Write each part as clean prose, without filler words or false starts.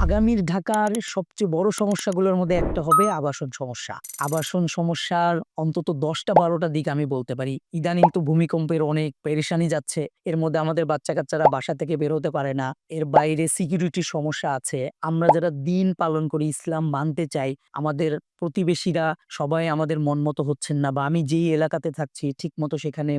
আগামীর ঢাকার সবচেয়ে বড় সমস্যাগুলোর মধ্যে একটা হবে আবাসন সমস্যা। আবাসন সমস্যার অন্তত ১০টা-১২টা দিক আমি বলতে পারি। ইদানিং তো ভূমিকম্পের অনেক পেরেশানি যাচ্ছে। এর মধ্যে আমাদের বাচ্চা-কাচ্চারা বাসা থেকে বের হতে পারে না। এর বাইরে সিকিউরিটির সমস্যা আছে। আমরা যারা দিন পালন করি, ইসলাম মানতে চাই, আমাদের প্রতিবেশীরা সবাই আমাদের মন মতো হচ্ছেন না বা আমি যেই এলাকাতে থাকছি ঠিকমতো সেখানে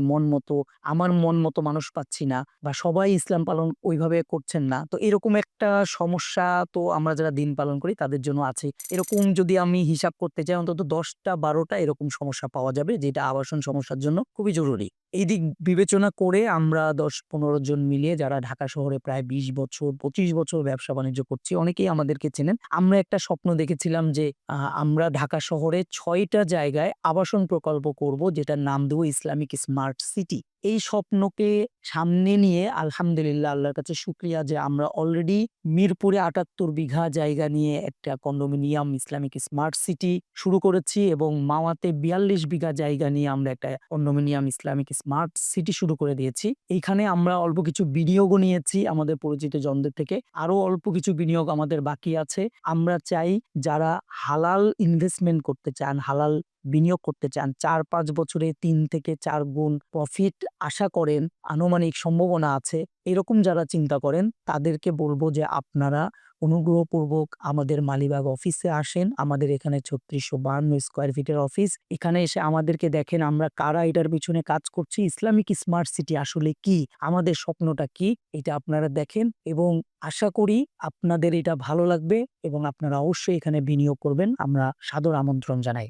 আমার মন মতো মানুষ পাচ্ছি না বা সবাই ইসলাম পালন ওইভাবে করছেন না। তো এরকম একটা সমস্যা তো আমরা যারা দিন পালন করি তাদের জন্য আছেই। এরকম যদি আমি হিসাব করতে চাই অন্তত ১০টা-১২টা এরকম সমস্যা পাওয়া যাবে যেটা আবাসন সমস্যার জন্য খুবই জরুরি। এই দিক বিবেচনা করে আমরা ১০-১৫ জন মিলিয়ে যারা ঢাকা শহরে প্রায় ২০ বছর, ২৫ বছর ব্যবসা-বাণিজ্য করছি, অনেকেই আমাদেরকে চেনেন। আমরা একটা স্বপ্ন দেখেছিলাম যে আমরা ঢাকা শহরে ৬ টা জায়গায় আবাসন প্রকল্প করব যেটার নাম দেব ইসলামিক স্মার্ট সিটি। এই স্বপ্নকে সামনে নিয়ে আলহামদুলিল্লাহ আল্লাহর কাছে শুকরিয়া যে আমরা অলরেডি মিরপুরে ৭৮ বিঘা জায়গা নিয়ে একটা কন্ডোমিনিয়াম ইসলামিক স্মার্ট সিটি শুরু করেছি এবং মাওয়াতে ৪২ বিঘা জায়গা নিয়ে আমরা একটা কন্ডোমিনিয়াম ইসলামিক স্মার্ট সিটি শুরু করে দিয়েছি। এইখানে আমরা অল্প কিছু বিনিয়োগও নিয়েছি আমাদের পরিচিত জনদের থেকে। আরো অল্প কিছু বিনিয়োগ আমাদের বাকি আছে। আমরা চাই যারা হালাল ইনভেস্টমেন্ট করতে চান, হালাল বিনিয়োগ করতে চান, ৪-৫ বছরে ৩ থেকে ৪ গুণ প্রফিট আশা করেন, আনুমানিক সম্ভাবনা আছে। এরকম যারা চিন্তা করেন তাদেরকে বলব যে আপনারা অনুগ্রহপূর্বক আমাদের মালিবাগ অফিসে আসেন। আমাদের এখানে ৩৬৫২ স্কয়ার ফিটের অফিস। এখানে এসে আমাদেরকে দেখেন আমরা কারা এটার পিছনে কাজ করছি। ইসলামিক স্মার্ট সিটি আসলে কি? আমাদের স্বপ্নটা কি? এটা আপনারা দেখেন এবং আশা করি আপনাদের এটা ভালো লাগবে এবং আপনারা অবশ্যই এখানে বিনিয়োগ করবেন। আমরা সাদর আমন্ত্রণ জানাই।